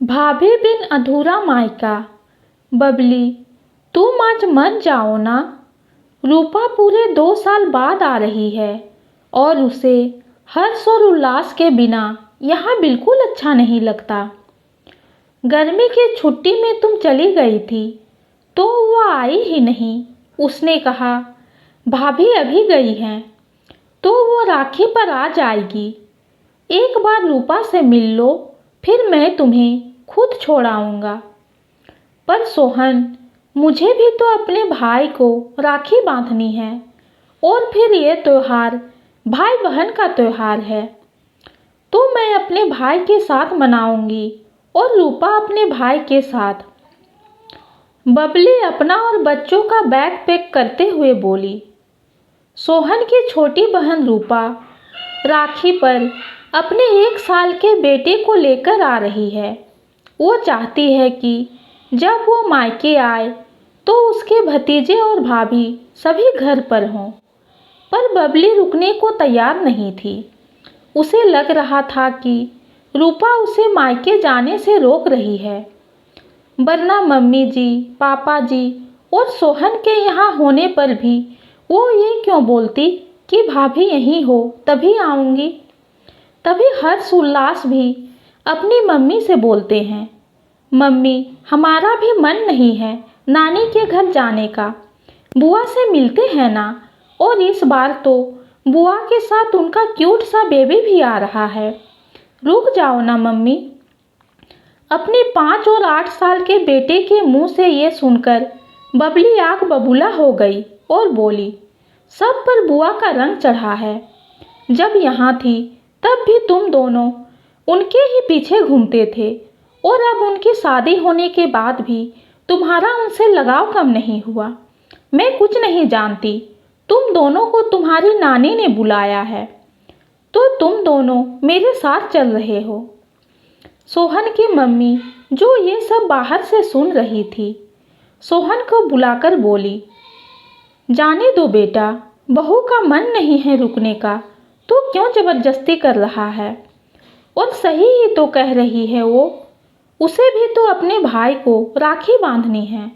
भाभी बिन अधूरा मायका। बबली, तुम आज मत जाओ ना। रूपा पूरे 2 साल बाद आ रही है और उसे हर्ष और उल्लास के बिना यहाँ बिल्कुल अच्छा नहीं लगता। गर्मी की छुट्टी में तुम चली गई थी तो वो आई ही नहीं। उसने कहा भाभी अभी गई हैं तो वो राखी पर आ जाएगी। एक बार रूपा से मिल लो, फिर मैं तुम्हें खुद छोड़ आऊँगा। पर सोहन, मुझे भी तो अपने भाई को राखी बांधनी है और फिर ये त्योहार भाई बहन का त्योहार है, तो मैं अपने भाई के साथ मनाऊंगी और रूपा अपने भाई के साथ। बबली अपना और बच्चों का बैग पैक करते हुए बोली। सोहन की छोटी बहन रूपा राखी पर अपने 1 साल के बेटे को लेकर आ रही है। वो चाहती है कि जब वो मायके आए तो उसके भतीजे और भाभी सभी घर पर हों। पर बबली रुकने को तैयार नहीं थी। उसे लग रहा था कि रूपा उसे मायके जाने से रोक रही है, वरना मम्मी जी, पापा जी और सोहन के यहाँ होने पर भी वो ये क्यों बोलती कि भाभी यहीं हो तभी आऊँगी। तभी हर्ष उल्लास भी अपनी मम्मी से बोलते हैं, मम्मी हमारा भी मन नहीं है नानी के घर जाने का, बुआ से मिलते हैं ना। और इस बार तो बुआ के साथ उनका क्यूट सा बेबी भी आ रहा है। रुक जाओ ना मम्मी। अपने 5 और 8 साल के बेटे के मुंह से ये सुनकर बबली आग बबूला हो गई और बोली, सब पर बुआ का रंग चढ़ा है। जब यहाँ थी तब भी तुम दोनों उनके ही पीछे घूमते थे और अब उनकी शादी होने के बाद भी तुम्हारा उनसे लगाव कम नहीं हुआ। मैं कुछ नहीं जानती, तुम दोनों को तुम्हारी नानी ने बुलाया है तो तुम दोनों मेरे साथ चल रहे हो। सोहन की मम्मी जो ये सब बाहर से सुन रही थी, सोहन को बुलाकर बोली, जाने दो बेटा, बहू का मन नहीं है रुकने का तो क्यों जबरदस्ती कर रहा है। और सही ही तो कह रही है वो, उसे भी तो अपने भाई को राखी बांधनी है।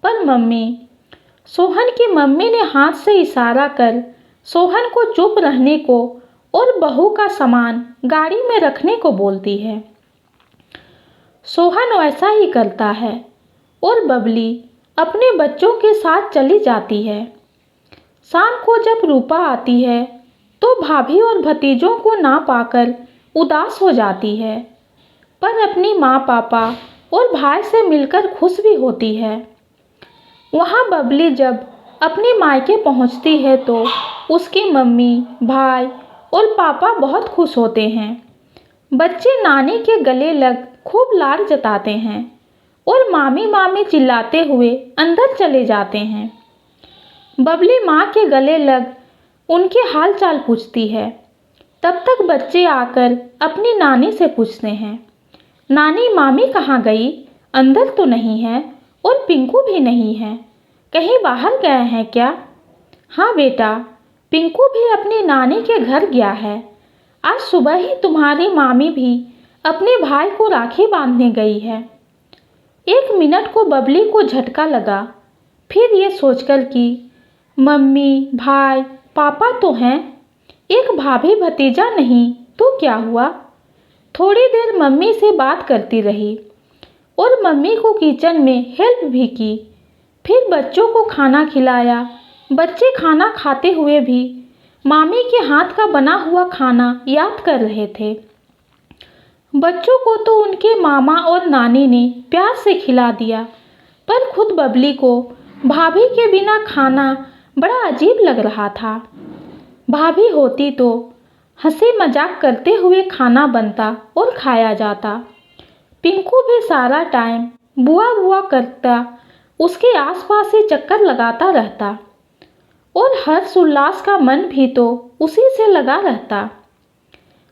पर मम्मी, सोहन की मम्मी ने हाथ से इशारा कर सोहन को चुप रहने को और बहू का सामान गाड़ी में रखने को बोलती है। सोहन वैसा ही करता है और बबली अपने बच्चों के साथ चली जाती है। शाम को जब रूपा आती है तो भाभी और भतीजों को ना पाकर उदास हो जाती है, पर अपनी माँ पापा और भाई से मिलकर खुश भी होती है। वहाँ बबली जब अपने मायके पहुँचती है तो उसकी मम्मी, भाई और पापा बहुत खुश होते हैं। बच्चे नानी के गले लग खूब लाड जताते हैं और मामी मामी चिल्लाते हुए अंदर चले जाते हैं। बबली माँ के गले लग उनके हाल चाल पूछती है। तब तक बच्चे आकर अपनी नानी से पूछते हैं, नानी मामी कहाँ गई, अंदर तो नहीं है और पिंकू भी नहीं है, कहीं बाहर गए हैं क्या। हाँ बेटा, पिंकू भी अपनी नानी के घर गया है। आज सुबह ही तुम्हारी मामी भी अपने भाई को राखी बांधने गई है। 1 मिनट को बबली को झटका लगा, फिर ये सोचकर कि मम्मी, भाई, पापा तो हैं, एक भाभी भतीजा नहीं तो क्या हुआ। थोड़ी देर मम्मी से बात करती रही और मम्मी को किचन में हेल्प भी की। फिर बच्चों को खाना खिलाया। बच्चे खाना खाते हुए भी मामी के हाथ का बना हुआ खाना याद कर रहे थे। बच्चों को तो उनके मामा और नानी ने प्यार से खिला दिया, पर खुद बबली को भाभी के बिना खाना बड़ा अजीब लग रहा था। भाभी होती तो हंसी मजाक करते हुए खाना बनता और खाया जाता। पिंकू भी सारा टाइम बुआ बुआ करता उसके आसपास ही चक्कर लगाता रहता और हर्ष उल्लास का मन भी तो उसी से लगा रहता।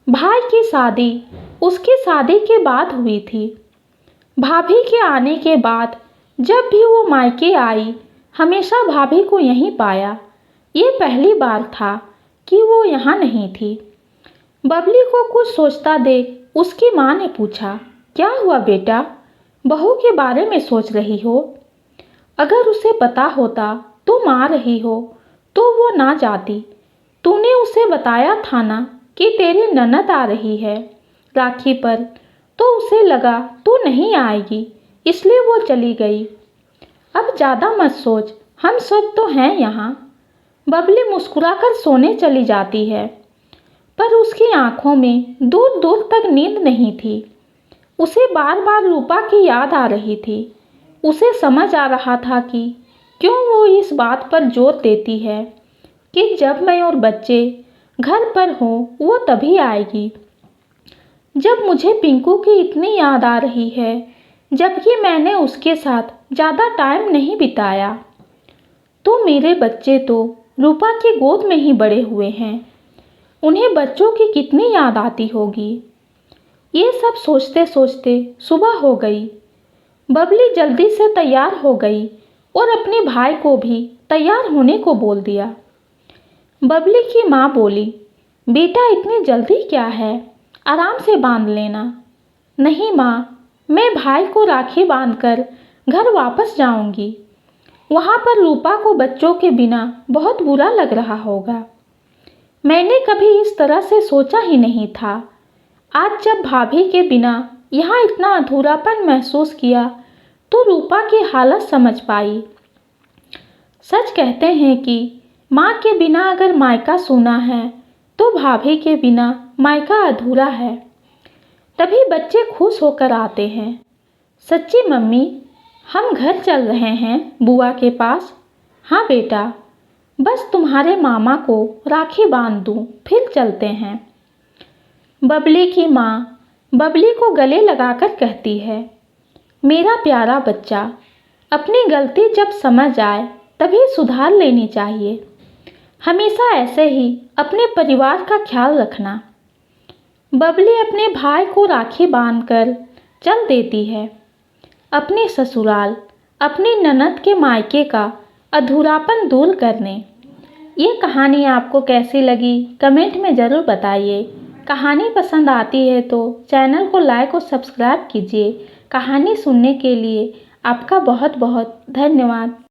भाई की शादी उसकी शादी के बाद हुई थी। भाभी के आने के बाद जब भी वो मायके आई, हमेशा भाभी को यहीं पाया। ये पहली बार था कि वो यहाँ नहीं थी। बबली को कुछ सोचता देख उसकी माँ ने पूछा, क्या हुआ बेटा, बहू के बारे में सोच रही हो? अगर उसे पता होता तुम आ रही हो तो वो ना जाती। तूने उसे बताया था ना कि तेरी ननद आ रही है राखी पर, तो उसे लगा तू नहीं आएगी, इसलिए वो चली गई। अब ज़्यादा मत सोच, हम सब तो हैं यहाँ। बबली मुस्कुराकर सोने चली जाती है, पर उसकी आंखों में दूर दूर तक नींद नहीं थी। उसे बार बार रूपा की याद आ रही थी। उसे समझ आ रहा था कि क्यों वो इस बात पर जोर देती है कि जब मैं और बच्चे घर पर हों वो तभी आएगी। जब मुझे पिंकू की इतनी याद आ रही है, जबकि मैंने उसके साथ ज़्यादा टाइम नहीं बिताया, तो मेरे बच्चे तो रूपा की गोद में ही बड़े हुए हैं। उन्हें बच्चों की कितनी याद आती होगी। ये सब सोचते सोचते सुबह हो गई। बबली जल्दी से तैयार हो गई और अपने भाई को भी तैयार होने को बोल दिया। बबली की माँ बोली, बेटा इतनी जल्दी क्या है, आराम से बांध लेना। नहीं माँ, मैं भाई को राखी बांधकर घर वापस जाऊंगी। वहाँ पर रूपा को बच्चों के बिना बहुत बुरा लग रहा होगा। मैंने कभी इस तरह से सोचा ही नहीं था। आज जब भाभी के बिना यहाँ इतना अधूरापन महसूस किया तो रूपा की हालत समझ पाई। सच कहते हैं कि माँ के बिना अगर मायका सूना है तो भाभी के बिना मायका अधूरा है। तभी बच्चे खुश होकर आते हैं। सच्ची मम्मी, हम घर चल रहे हैं बुआ के पास। हाँ बेटा, बस तुम्हारे मामा को राखी बांध दूँ फिर चलते हैं। बबली की माँ बबली को गले लगाकर कहती है, मेरा प्यारा बच्चा, अपनी गलती जब समझ आए तभी सुधार लेनी चाहिए। हमेशा ऐसे ही अपने परिवार का ख्याल रखना। बबली अपने भाई को राखी बांधकर चल देती है अपने ससुराल, अपनी ननद के मायके का अधूरापन दूर करने। ये कहानी आपको कैसी लगी कमेंट में ज़रूर बताइए। कहानी पसंद आती है तो चैनल को लाइक और सब्सक्राइब कीजिए। कहानी सुनने के लिए आपका बहुत बहुत धन्यवाद।